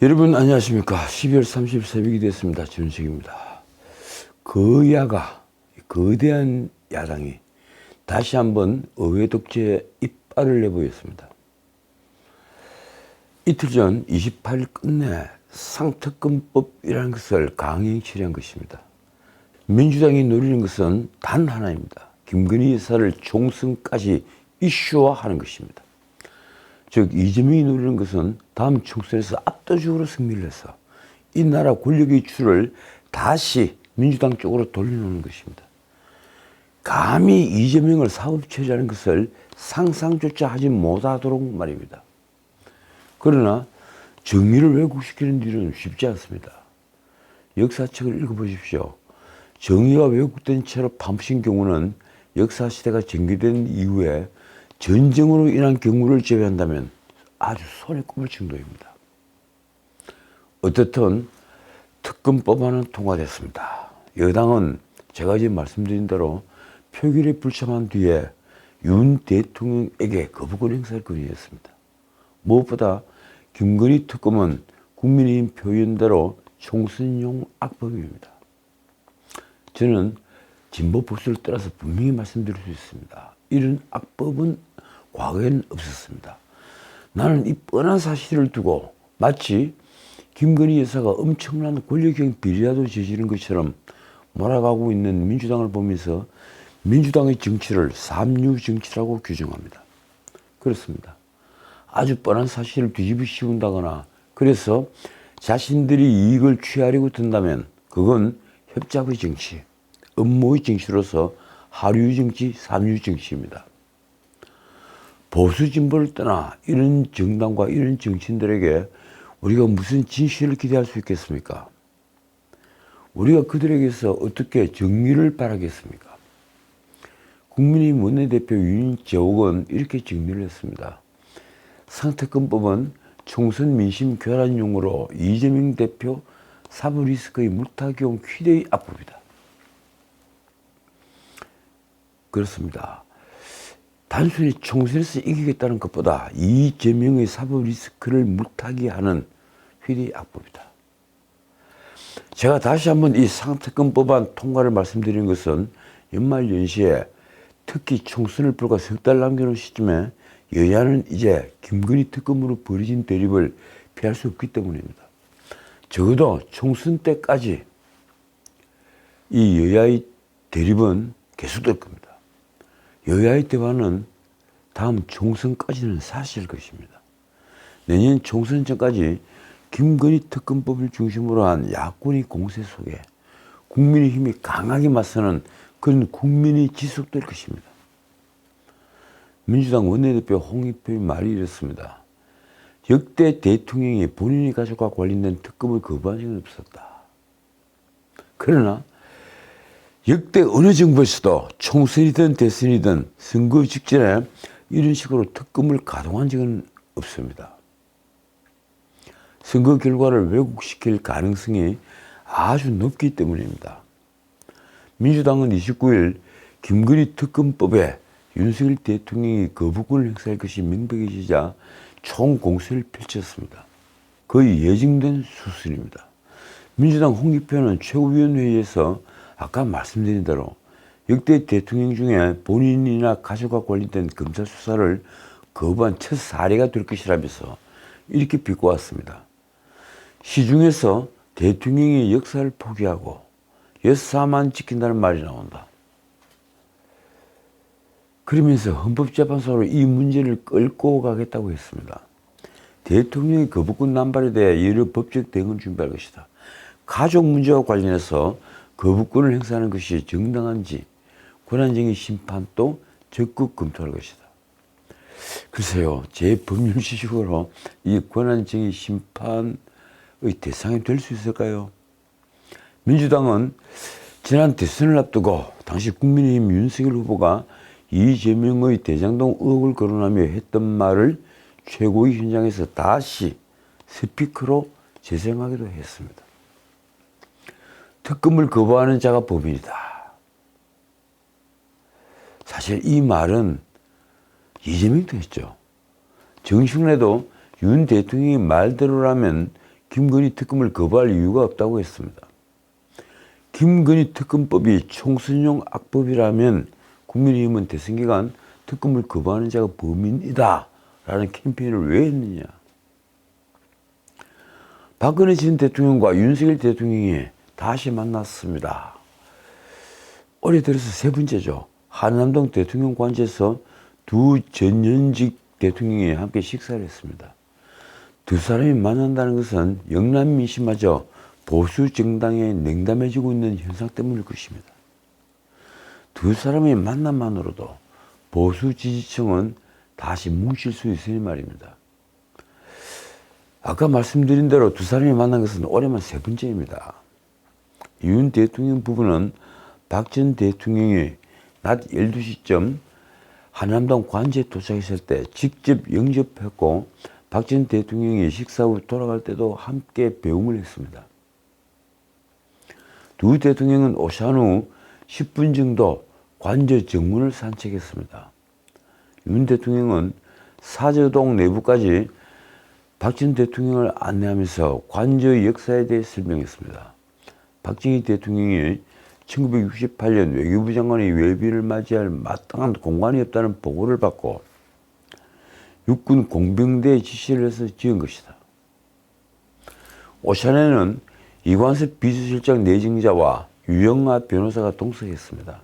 여러분 안녕하십니까. 12월 30일 새벽이 됐습니다. 준식입니다. 거대한 야당이 다시 한번 의회 독재에 이빨을 내보였습니다. 이틀 전 28일 끝내 상특검법이라는 것을 강행 처리한 것입니다. 민주당이 노리는 것은 단 하나입니다. 김건희 여사를 총선까지 이슈화하는 것입니다. 즉 이재명이 노리는 것은 다음 총선에서 압도적으로 승리를 해서 이 나라 권력의 줄을 다시 민주당 쪽으로 돌려놓는 것입니다. 감히 이재명을 사법 처리하는 것을 상상조차 하지 못하도록 말입니다. 그러나 정의를 왜곡시키는 일은 쉽지 않습니다. 역사책을 읽어보십시오. 정의가 왜곡된 채로 파묻힌 경우는 역사시대가 전개된 이후에 전쟁으로 인한 경우를 제외한다면 아주 손에 꼽을 정도입니다. 어떻든 특검법안은 통과됐습니다. 여당은 제가 지금 말씀드린 대로 표결에 불참한 뒤에 윤 대통령에게 거부권 행사를 건의했습니다. 무엇보다 김건희 특검은 국민의힘 표현대로 총선용 악법입니다. 저는 진보 보수를 떠나서 분명히 말씀드릴 수 있습니다. 이런 악법은 과거에는 없었습니다. 나는 이 뻔한 사실을 두고 마치 김건희 여사가 엄청난 권력형 비리라도 저지른 것처럼 몰아가고 있는 민주당을 보면서 민주당의 정치를 삼류 정치라고 규정합니다. 그렇습니다. 아주 뻔한 사실을 뒤집어 씌운다거나 그래서 자신들이 이익을 취하려고 든다면 그건 협잡의 정치, 음모의 정치로서 하류 정치, 삼류 정치입니다. 보수 진보를 떠나 이런 정당과 이런 정치인들에게 우리가 무슨 진실을 기대할 수 있겠습니까? 우리가 그들에게서 어떻게 정의를 바라겠습니까? 국민의힘 원내대표 윤재옥은 이렇게 정리를 했습니다. 상특검법은 총선 민심 교란용으로 이재명 대표 사법 리스크의 물타기용 휴대의 악법이다. 그렇습니다. 단순히 총선에서 이기겠다는 것보다 이재명의 사법 리스크를 물타기하는 휘대의 악법이다. 제가 다시 한번 이 상특검법안 통과를 말씀드리는 것은 연말 연시에 특히 총선을 불과 석 달 남겨놓은 시점에 여야는 이제 김건희 특검으로 벌어진 대립을 피할 수 없기 때문입니다. 적어도 총선 때까지 이 여야의 대립은 계속될 겁니다. 여야의 대화는 다음 총선까지는 사실일 것입니다. 내년 총선 전까지 김건희 특검법을 중심으로 한 야권의 공세 속에 국민의힘이 강하게 맞서는 그런 국민이 지속될 것입니다. 민주당 원내대표 홍익표의 말이 이렇습니다. 역대 대통령이 본인의 가족과 관련된 특검을 거부한 적은 없었다. 그러나 역대 어느 정부에서도 총선이든 대선이든 선거 직전에 이런 식으로 특검을 가동한 적은 없습니다. 선거 결과를 왜곡시킬 가능성이 아주 높기 때문입니다. 민주당은 29일 김건희 특검법에 윤석열 대통령이 거부권을 행사할 것이 명백해지자 총공세를 펼쳤습니다. 거의 예정된 수순입니다. 민주당 홍익표는 최고위원회의에서 아까 말씀드린 대로 역대 대통령 중에 본인이나 가족과 관련된 검찰 수사를 거부한 첫 사례가 될 것이라면서 이렇게 비꼬았습니다. 시중에서 대통령이 역사를 포기하고 역사만 지킨다는 말이 나온다. 그러면서 헌법재판소로 이 문제를 끌고 가겠다고 했습니다. 대통령의 거부권 남발에 대해 여러 법적 대응을 준비할 것이다. 가족 문제와 관련해서 거부권을 행사하는 것이 정당한지 권한쟁의 심판도 적극 검토할 것이다. 글쎄요, 제 법률 지식으로 이 권한쟁의 심판의 대상이 될 수 있을까요? 민주당은 지난 대선을 앞두고 당시 국민의힘 윤석열 후보가 이재명의 대장동 의혹을 거론하며 했던 말을 최고위 현장에서 다시 스피커로 재생하기도 했습니다. 특검을 거부하는 자가 법인이다. 사실 이 말은 이재명도 했죠. 정식내도 윤 대통령이 말대로라면 김건희 특검을 거부할 이유가 없다고 했습니다. 김건희 특검법이 총선용 악법이라면 국민의힘은 대선 기간 특검을 거부하는 자가 범인이다 라는 캠페인을 왜 했느냐. 박근혜 전 대통령과 윤석열 대통령이 다시 만났습니다. 올해 들어서 세 번째죠. 한남동 대통령 관저에서 두 전현직 대통령이 함께 식사를 했습니다. 두 사람이 만난다는 것은 영남 민심마저 보수 정당에 냉담해지고 있는 현상 때문일 것입니다. 두 사람의 만남만으로도 보수 지지층은 다시 뭉칠 수 있으니 말입니다. 아까 말씀드린 대로 두 사람이 만난 것은 올해만 세 번째입니다. 윤 대통령 부부는 박 전 대통령이 낮 12시쯤 한남동 관저에 도착했을 때 직접 영접했고 박 전 대통령이 식사 후 돌아갈 때도 함께 배웅을 했습니다. 두 대통령은 오찬 후 10분 정도 관저 정문을 산책했습니다. 윤 대통령은 사저동 내부까지 박 전 대통령을 안내하면서 관저 역사에 대해 설명했습니다. 박정희 대통령이 1968년 외교부 장관의 외비를 맞이할 마땅한 공간이 없다는 보고를 받고 육군 공병대에 지시를 해서 지은 것이다. 오찬에는 이관섭 비서실장 내정자와 유영아 변호사가 동석했습니다.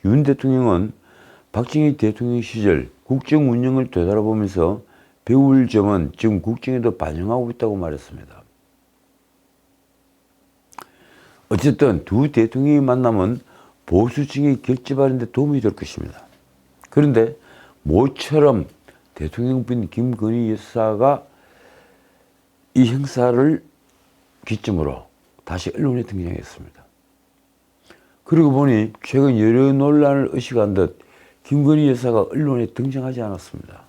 윤 대통령은 박정희 대통령 시절 국정 운영을 되돌아보면서 배울 점은 지금 국정에도 반영하고 있다고 말했습니다. 어쨌든 두 대통령의 만남은 보수층의 결집하는 데 도움이 될 것입니다. 그런데 모처럼 대통령부인 김건희 여사가 이 행사를 기점으로 다시 언론에 등장했습니다. 그러고 보니 최근 여러 논란을 의식한 듯 김건희 여사가 언론에 등장하지 않았습니다.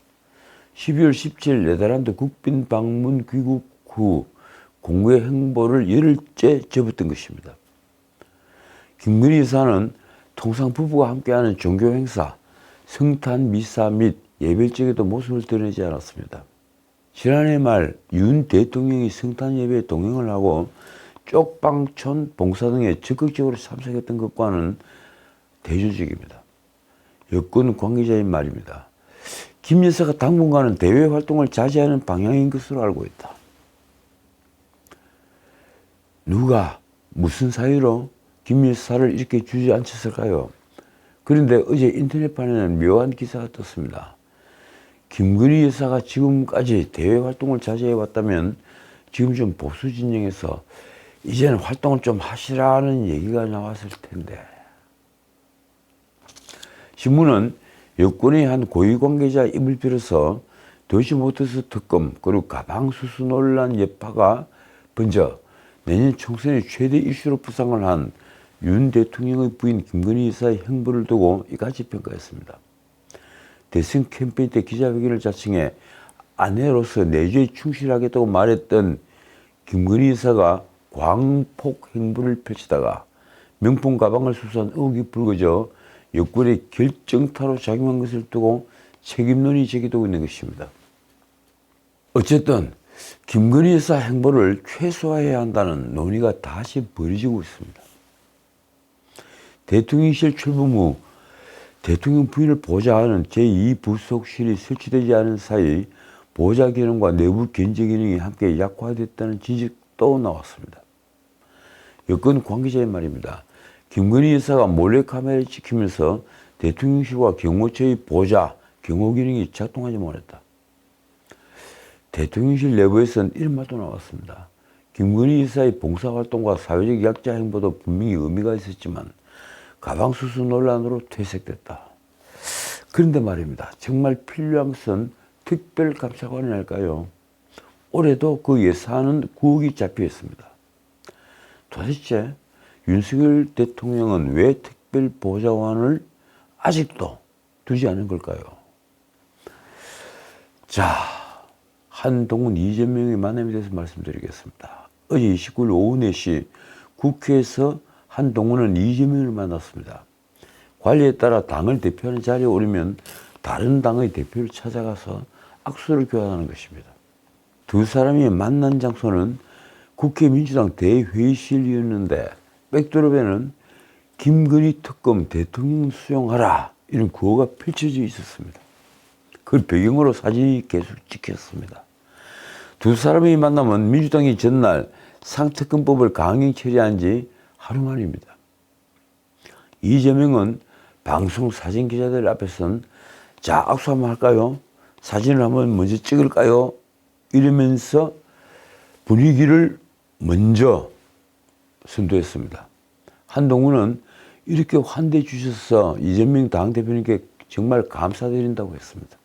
12월 17일 네덜란드 국빈 방문 귀국 후 공개 행보를 열흘째 접었던 것입니다. 김건희 여사는 통상 부부가 함께하는 종교 행사, 성탄 미사 및 예배적에도 모습을 드러내지 않았습니다. 지난해 말 윤 대통령이 성탄 예배에 동행을 하고 쪽방촌 봉사 등에 적극적으로 참석했던 것과는 대조적입니다. 여권 관계자인 말입니다. 김 여사가 당분간은 대외 활동을 자제하는 방향인 것으로 알고 있다. 누가 무슨 사유로 김 여사를 이렇게 주저앉혔을까요? 그런데 어제 인터넷판에는 묘한 기사가 떴습니다. 김건희 여사가 지금까지 대외 활동을 자제해왔다면 지금 좀 보수 진영에서 이제는 활동을 좀 하시라는 얘기가 나왔을 텐데. 신문은 여권의 한 고위 관계자 입을 빌어서 도이치모터스 특검 그리고 가방 수수 논란 여파가 번져 내년 총선의 최대 이슈로 부상을 한 윤 대통령의 부인 김건희 여사의 행보를 두고 이같이 평가했습니다. 대선 캠페인 때 기자회견을 자청해 아내로서 내조에 충실하겠다고 말했던 김건희 여사가 광폭 행보를 펼치다가 명품 가방을 수수한 의혹이 불거져 여권의 결정타로 작용한 것을 두고 책임론이 제기되고 있는 것입니다. 어쨌든 김건희 여사 행보를 최소화해야 한다는 논의가 다시 벌어지고 있습니다. 대통령실 출범 후 대통령 부인을 보좌하는 제2부속실이 설치되지 않은 사이 보좌 기능과 내부 견제 기능이 함께 약화됐다는 지적도 나왔습니다. 여권 관계자의 말입니다. 김건희 여사가 몰래카메라를 지키면서 대통령실과 경호처의 보좌, 경호 기능이 작동하지 못했다. 대통령실 내부에서는 이런 말도 나왔습니다. 김건희 여사의 봉사활동과 사회적 약자 행보도 분명히 의미가 있었지만 가방 수수 논란으로 퇴색됐다. 그런데 말입니다. 정말 필요한 것은 특별감찰관이랄까요? 올해도 그 예산은 9억이 잡혀 있습니다. 도대체 윤석열 대통령은 왜 특별보좌관을 아직도 두지 않은 걸까요? 자, 한동훈 이재명의 만남에 대해서 말씀드리겠습니다. 어제 29일 오후 4시 국회에서 한동훈은 이재명을 만났습니다. 관리에 따라 당을 대표하는 자리에 오르면 다른 당의 대표를 찾아가서 악수를 교환하는 것입니다. 두 사람이 만난 장소는 국회 민주당 대회의실이었는데 백드롭에는 김건희 특검 대통령 수용하라 이런 구호가 펼쳐져 있었습니다. 그 배경으로 사진이 계속 찍혔습니다. 두 사람이 만나면 민주당이 전날 상특검법을 강행 처리한 지 하루 만입니다. 이재명은 방송 사진 기자들 앞에선 자, 악수 한번 할까요? 사진을 한번 먼저 찍을까요? 이러면서 분위기를 먼저 선도했습니다. 한동훈은 이렇게 환대해 주셔서 이재명 당대표님께 정말 감사드린다고 했습니다.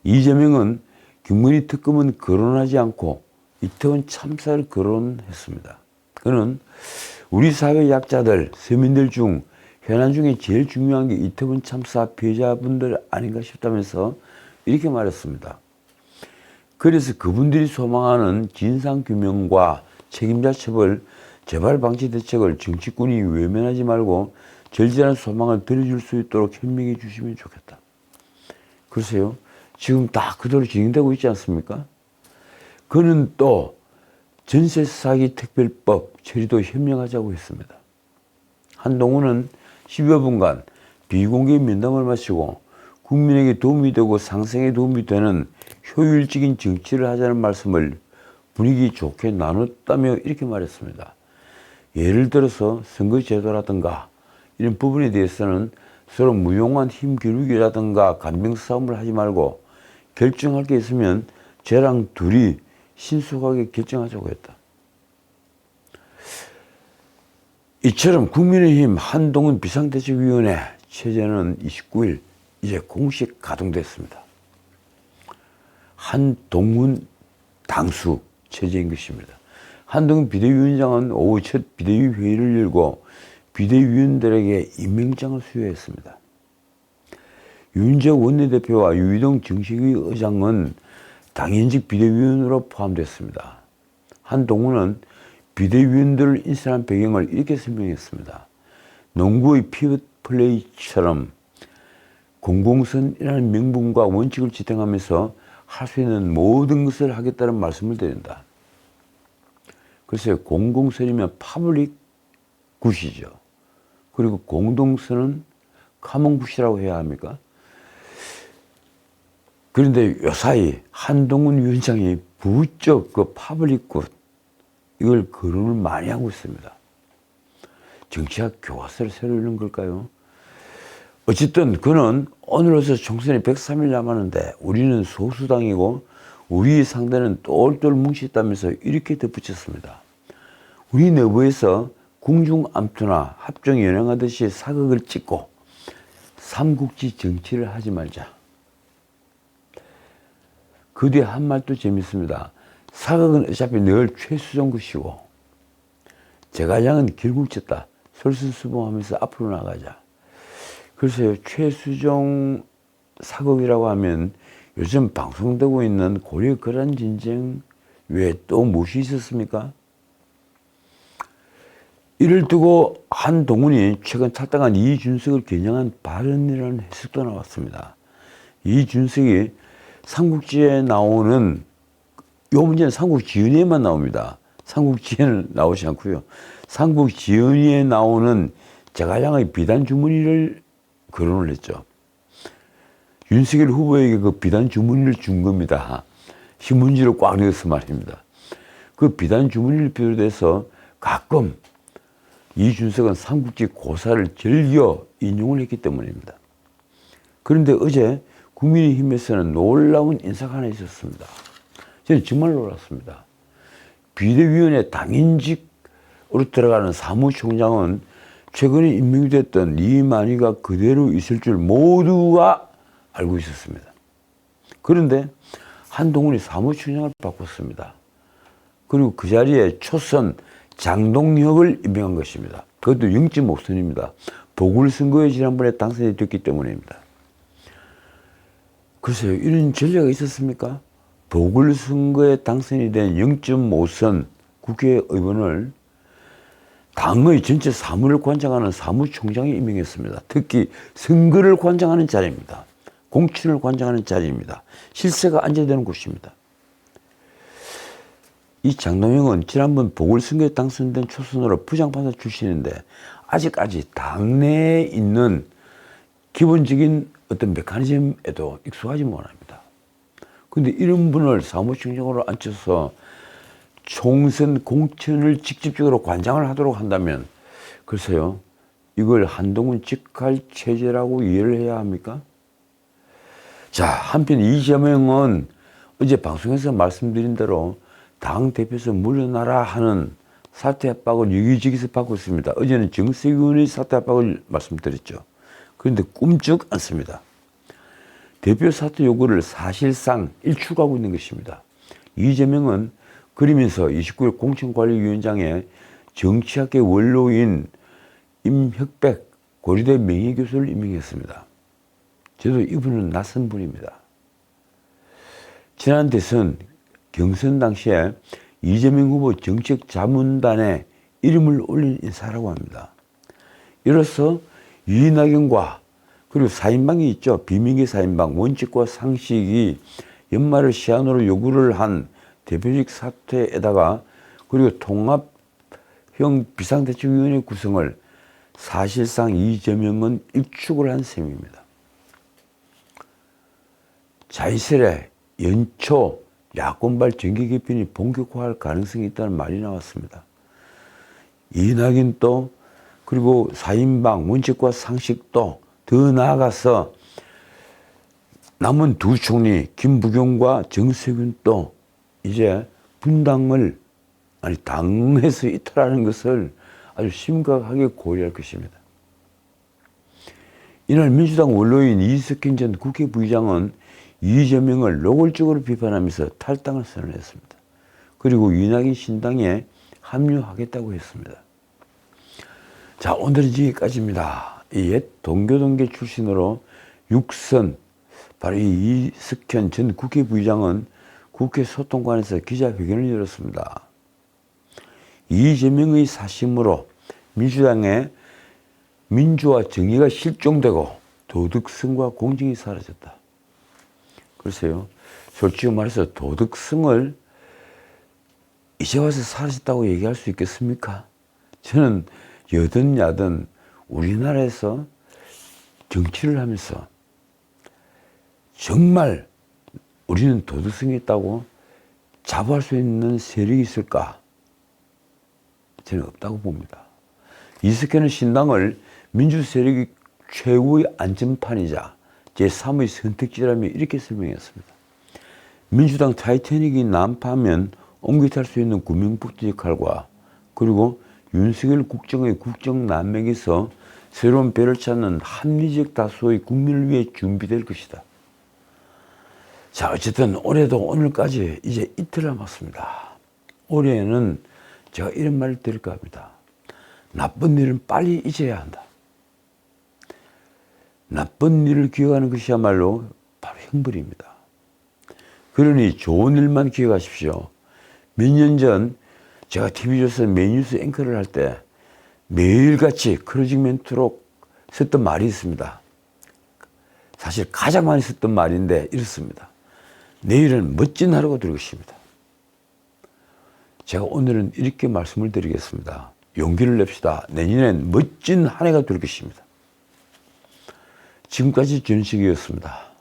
이재명은 김건희 특검은 거론하지 않고 이태원 참사를 거론했습니다. 그는 우리 사회 약자들, 서민들 중 현안 중에 제일 중요한 게 이태원 참사 피해자분들 아닌가 싶다면서 이렇게 말했습니다. 그래서 그분들이 소망하는 진상규명과 책임자 처벌, 재발 방지 대책을 정치권이 외면하지 말고 절실한 소망을 들어줄 수 있도록 현명해 주시면 좋겠다. 글쎄요, 지금 다 그대로 진행되고 있지 않습니까? 그는 또 전세 사기 특별법 처리도 현명하자고 했습니다. 한동훈은 10여 분간 비공개 면담을 마치고 국민에게 도움이 되고 상생에 도움이 되는 효율적인 정치를 하자는 말씀을 분위기 좋게 나눴다며 이렇게 말했습니다. 예를 들어서 선거제도라든가 이런 부분에 대해서는 서로 무용한 힘 기울기라든가 간병 싸움을 하지 말고 결정할 게 있으면 저랑 둘이 신속하게 결정하자고 했다. 이처럼 국민의힘 한동훈 비상대책위원회 체제는 29일 이제 공식 가동됐습니다. 한동훈 당수 체제인 것입니다. 한동훈 비대위원장은 오후 첫 비대위 회의를 열고 비대위원들에게 임명장을 수여했습니다. 윤재욱 원내대표와 유희동 정책위 의장은 당연직 비대위원으로 포함됐습니다. 한동훈은 비대위원들을 인선한 배경을 이렇게 설명했습니다. 농구의 피벗 플레이처럼 공공선이라는 명분과 원칙을 지탱하면서 할 수 있는 모든 것을 하겠다는 말씀을 드린다. 글쎄요, 공공선이면 파블릭 굿이죠. 그리고 공동선은 카몬 굿이라고 해야 합니까? 그런데 요사이 한동훈 위원장이 부쩍 그 파블릭 굿 이걸 거론을 많이 하고 있습니다. 정치학 교과서를 새로 읽는 걸까요? 어쨌든 그는 오늘로서 총선이 103일 남았는데 우리는 소수당이고 우리의 상대는 똘똘 뭉쳤다면서 이렇게 덧붙였습니다. 우리 내부에서 궁중암투나 합종 연행하듯이 사극을 찍고 삼국지 정치를 하지 말자. 그 뒤에 한 말도 재밌습니다. 사극은 어차피 늘 최수종 것이고 제갈량은 길국졌다. 솔선수범하면서 앞으로 나가자. 글쎄요, 최수종 사극이라고 하면 요즘 방송되고 있는 고려 거란 전쟁 외에 또 무엇이 있었습니까? 이를 두고 한동훈이 최근 탈당한 이준석을 겨냥한 발언이라는 해석도 나왔습니다. 이준석이 삼국지에 나오는 이 문제는 삼국지연의에만 나옵니다. 삼국지에는 나오지 않고요. 삼국지연의에 나오는 제갈량의 비단 주머니를 거론을 했죠. 윤석열 후보에게 그 비단 주머니를 준 겁니다. 신문지로 꽉 넣어서 말입니다. 그 비단 주머니를 비롯해서 가끔 이준석은 삼국지 고사를 즐겨 인용을 했기 때문입니다. 그런데 어제 국민의힘에서는 놀라운 인사가 하나 있었습니다. 저는 정말 놀랐습니다. 비대위원회 당인직으로 들어가는 사무총장은 최근에 임명이 됐던 이만희가 그대로 있을 줄 모두가 알고 있었습니다. 그런데 한동훈이 사무총장을 바꿨습니다. 그리고 그 자리에 초선 장동혁을 임명한 것입니다. 그것도 0.5선입니다. 보궐선거에 지난번에 당선이 됐기 때문입니다. 글쎄요, 이런 전례가 있었습니까? 보궐선거에 당선이 된 0.5선 국회의원을 당의 전체 사무를 관장하는 사무총장이 임명했습니다. 특히 선거를 관장하는 자리입니다. 공천을 관장하는 자리입니다. 실세가 안정되는 곳입니다. 이 장동영은 지난번 보궐선거에 당선된 초선으로 부장판사 출신인데 아직까지 당내에 있는 기본적인 어떤 메커니즘에도 익숙하지 못합니다. 근데 이런 분을 사무총장으로 앉혀서 총선 공천을 직접적으로 관장을 하도록 한다면 글쎄요, 이걸 한동훈 직할 체제라고 이해를 해야 합니까? 자, 한편 이재명은 어제 방송에서 말씀드린 대로 당대표에서 물러나라 하는 사퇴 압박을 여기저기서 받고 있습니다. 어제는 정세균 의원의 사퇴 압박을 말씀드렸죠. 그런데 꿈쩍 않습니다. 대표 사퇴 요구를 사실상 일축하고 있는 것입니다. 이재명은 그러면서 29일 공천관리위원장에 정치학계 원로인 임혁백 고려대 명예교수를 임명했습니다. 저도 이분은 낯선 분입니다. 지난 대선 경선 당시에 이재명 후보 정책자문단에 이름을 올린 인사라고 합니다. 이로써 이낙연과 그리고 4인방이 있죠. 비밀계 4인방, 원칙과 상식이 연말을 시한으로 요구를 한 대표직 사퇴에다가 그리고 통합형 비상대책위원회 구성을 사실상 이재명은 일축을 한 셈입니다. 자이슬의 연초 야권발 정계 개편이 본격화할 가능성이 있다는 말이 나왔습니다. 이낙연도 그리고 4인방 원칙과 상식도 더 나아가서 남은 두 총리 김부겸과 정세균도 이제 분당을 당에서 이탈하는 것을 아주 심각하게 고려할 것입니다. 이날 민주당 원로인 이석현 전 국회 부의장은 이재명을 노골적으로 비판하면서 탈당을 선언했습니다. 그리고 이낙연 신당에 합류하겠다고 했습니다. 자, 오늘은 여기까지입니다. 이 옛 동교동계 출신으로 육선, 바로 이 이석현 전 국회 부의장은 국회 소통관에서 기자회견을 열었습니다. 이재명의 사심으로 민주당의 민주화 정의가 실종되고 도덕성과 공정이 사라졌다. 글쎄요, 솔직히 말해서 도덕성을 이제 와서 사라졌다고 얘기할 수 있겠습니까? 저는 여든 야든 우리나라에서 정치를 하면서 정말 우리는 도덕성이 있다고 자부할 수 있는 세력이 있을까? 저는 없다고 봅니다. 이석현은 신당을 민주 세력의 최고의 안전판이자 제3의 선택지라며 이렇게 설명했습니다. 민주당 타이타닉이 난파하면 옮깃할 수 있는 구명복지 역할과 그리고 윤석열 국정의 국정난맥에서 새로운 배를 찾는 합리적 다수의 국민을 위해 준비될 것이다. 자, 어쨌든 올해도 오늘까지 이제 이틀 남았습니다. 올해는 제가 이런 말을 드릴까 합니다. 나쁜 일은 빨리 잊어야 한다. 나쁜 일을 기억하는 것이야말로 바로 형벌입니다. 그러니 좋은 일만 기억하십시오. 몇 년 전 제가 TV조선 메인뉴스 앵커를 할 때 매일같이 크로징 멘트로 썼던 말이 있습니다. 사실 가장 많이 썼던 말인데 이렇습니다. 내일은 멋진 하루가 될 것입니다. 제가 오늘은 이렇게 말씀을 드리겠습니다. 용기를 냅시다. 내년엔 멋진 한 해가 될 것입니다. 지금까지 전식이었습니다.